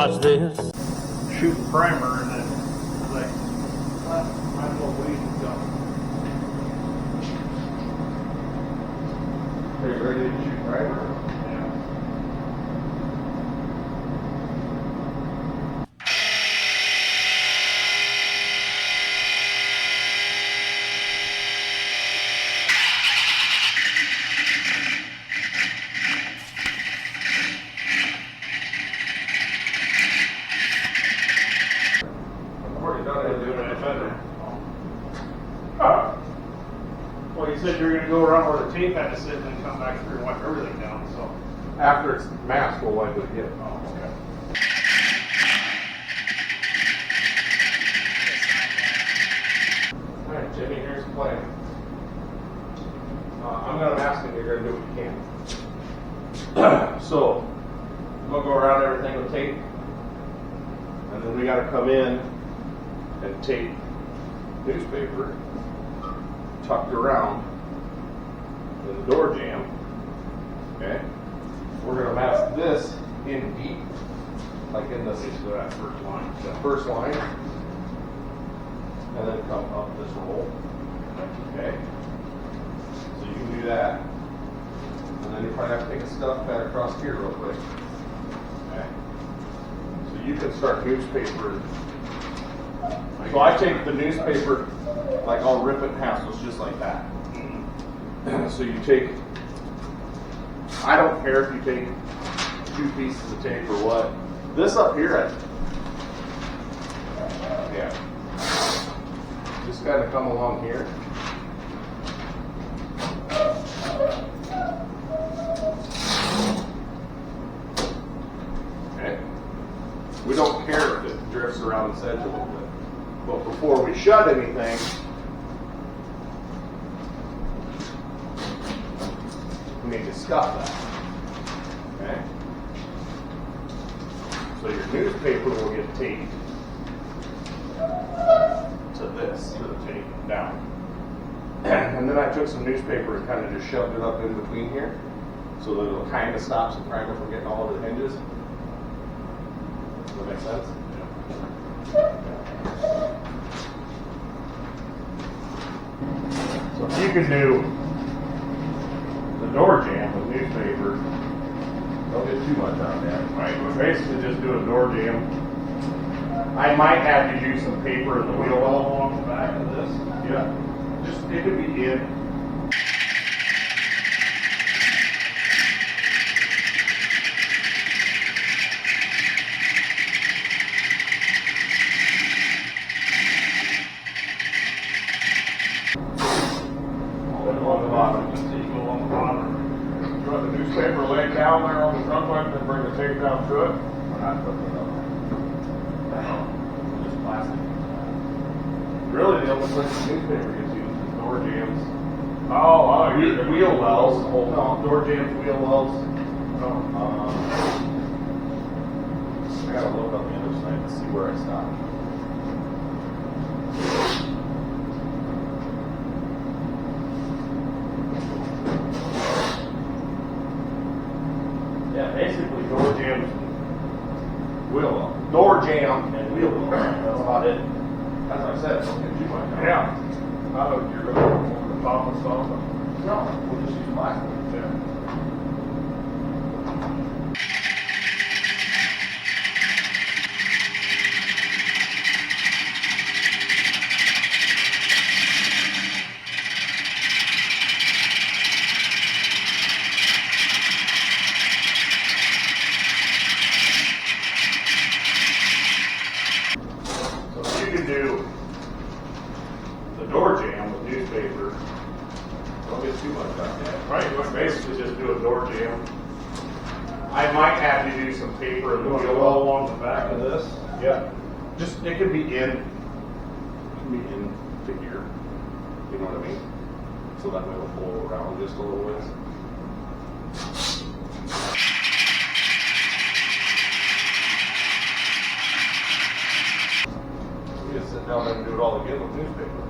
was this? Shoot the primer and then like might as well wait and go. Are you ready to shoot primer? Yeah. I've already done it. Doing it better. Oh. Well, you said you were going to go around where the tape had to sit and then come back through and wipe everything down, so. After it's masked, we'll wipe it again. Oh, okay. Alright, Jimmy, here's the plan. I'm going to mask it, you're going to do what you can. So, I'm going to go around everything with tape. And then we got to come in and tape newspaper tucked around in the door jamb. Okay? We're going to mask this in deep, like in this, So that first line. the first line, and then come up this roll. Okay? So you can do that. And then you probably have to take a stuff pad across here real quick. Okay? So you can start newspaper. So I take the newspaper, like I'll rip it in half, so it's just like that. So you take, I don't care if you take 2 pieces of tape or what. This up here, yeah. Just kind of come along here. Okay. We don't care if it drifts around this edge a little bit. But before we shut anything, we need to scuff that. Okay? So your newspaper will get taped to this, to the tape down. And then I took some newspaper and kind of just shoved it up in between here so that it'll kind of stop the primer from getting all over the hinges. Does that make sense? So if you can do the door jamb with newspaper, don't get too much on that. Right, but basically just do a door jamb. I might have you do some paper in the wheel well along the back of this. Yeah. Just, it could be in. On the bottom. So you go on the bottom. You want the newspaper laid down there on the front one, then bring the tape down to it? We're not putting it up. Just plastic. Really, the only place the newspaper gets used is door jams. Oh, Wheel wells. No, door jams, wheel wells. Oh. I gotta look on the other side to see where I stopped. Yeah, basically door jams, wheel well. Door jam and wheel well. That's about it. As I said, don't get too much. Yeah. I thought you were gonna go over the top of something. No, we'll just use plastic. Yeah. So you can do the door jamb with newspaper. Don't get too much on that. Right, you want Basically just do a door jamb. I might have you do some paper in the wheel well along the back of this. Yeah. Just, it could be in, to here. You know what I mean? So that way it'll flow around just a little bit. We just sit down there and do it all again with newspaper.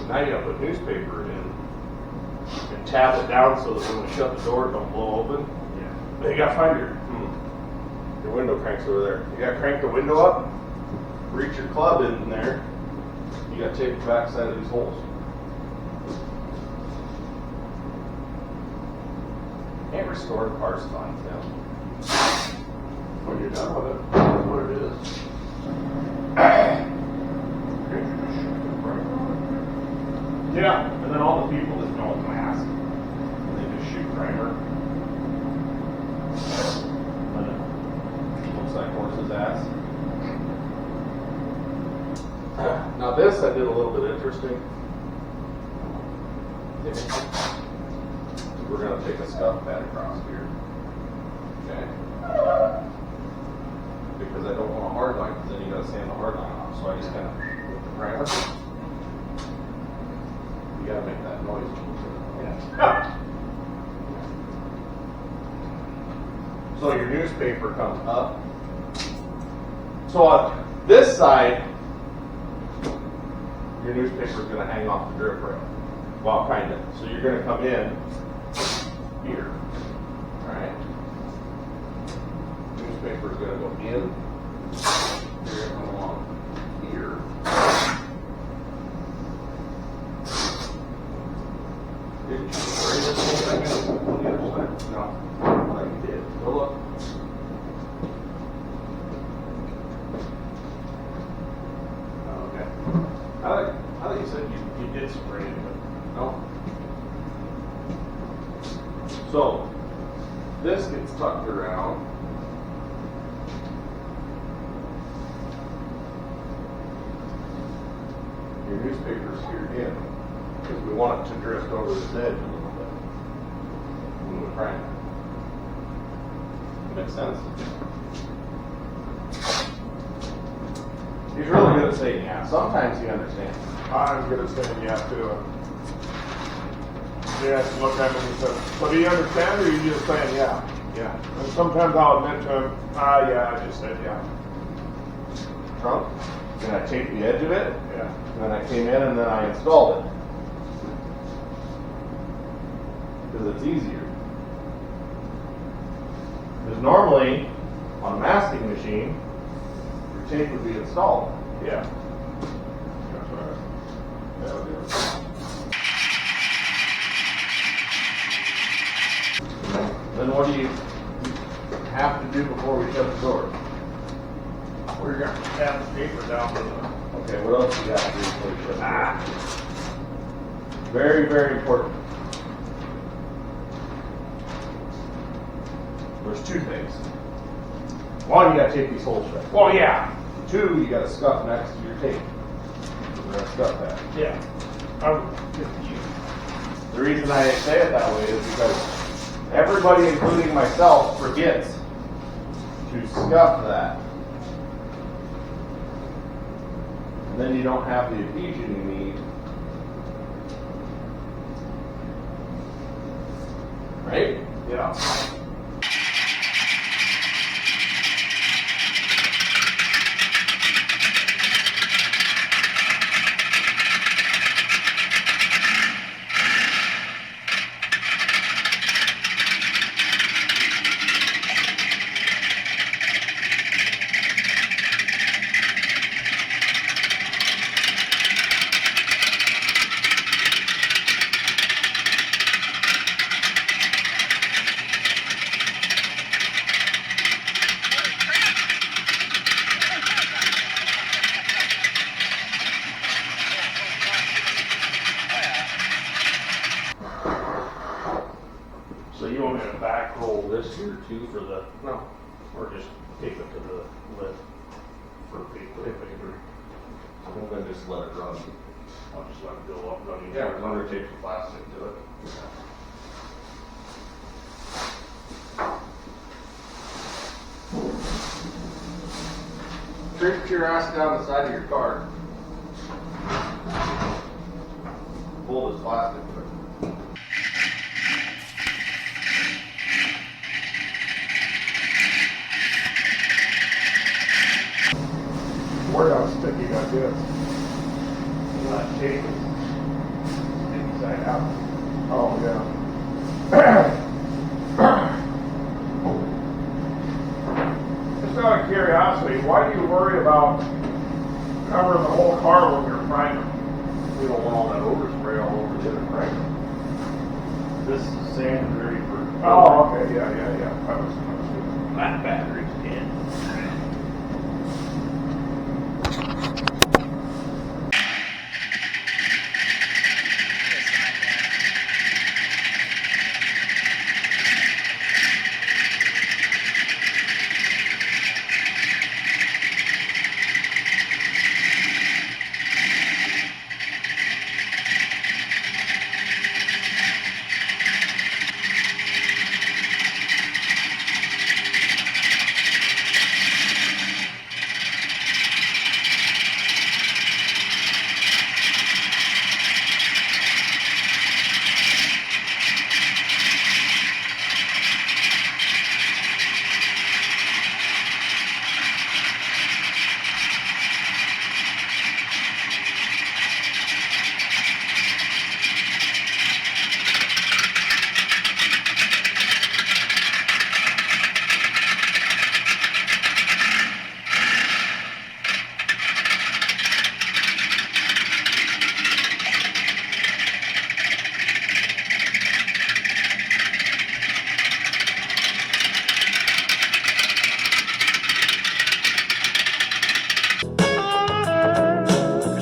Now you gotta put newspaper in and tab it down so that when we shut the door, it don't blow open. Yeah. But you gotta find your, Your window crank's over there. You gotta crank the window up, reach your club in there. You gotta tape the back side of these holes. Can't restore the parts fine now. When you're done with it, that's what it is. Yeah, and then all the people that don't mask, they just shoot primer. And it looks like horse's ass. Now this I did a little bit interesting. We're going to take a scuff pad across here. Okay? Because I don't want a hard line, because then you got to sand the hard line off. So I just kind of with the primer. You got to make that noise. Yeah. So your newspaper comes up. So on this side, your newspaper is going to hang off the drip rail. Well, kind of. So you're going to come in here. Alright? Newspaper is going to go in. You're going to come along here. Did you spray this whole thing in on the other side? No. Well, you did. Go look. Okay. I thought you said you did spray it, but no. So, this gets tucked around. Your newspaper's here in, because we want it to drift over this edge a little bit when we prime it. Makes sense? He's really good at saying yeah. Sometimes he understands. I'm good at saying yeah too. He has to look at me and he says, so do you understand or are you just saying yeah? Yeah. And sometimes I'll admit to him, yeah, I just said yeah. Trunk, and I taped the edge of it, Yeah. and then I came in and then I installed it. Because it's easier. Because normally, on a masking machine, your tape would be installed. Yeah. That's right. That'll do it. Then what do you have to do before we shut the door? We're going to have the paper down to the. Okay, what else you got to do before you shut the door? Very, very important. There's two things. One, you got to tape these holes shut. Well, yeah. Two, you got to scuff next to your tape. We're going to scuff that. Yeah. I'm confused. The reason I say it that way is because everybody, including myself, forgets to scuff that. And then you don't have the adhesion you need. Right? Yeah. So you want me to back roll this here too for the, No. or just tape it to the lid for paper? I'm going to just let it run. I'll just let it go up. Don't even Yeah, under tape the plastic to it. Trip your ass down the side of your car. Pull this plastic to it. Where how sticky that is. That tape is inside out. Oh, yeah. whole car when you're frying them. We don't want all that overspray all over the other crank. This sand is ready for. Oh, okay, yeah. That was Flat batteries can.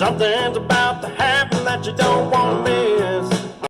Something's about to happen that you don't want to miss.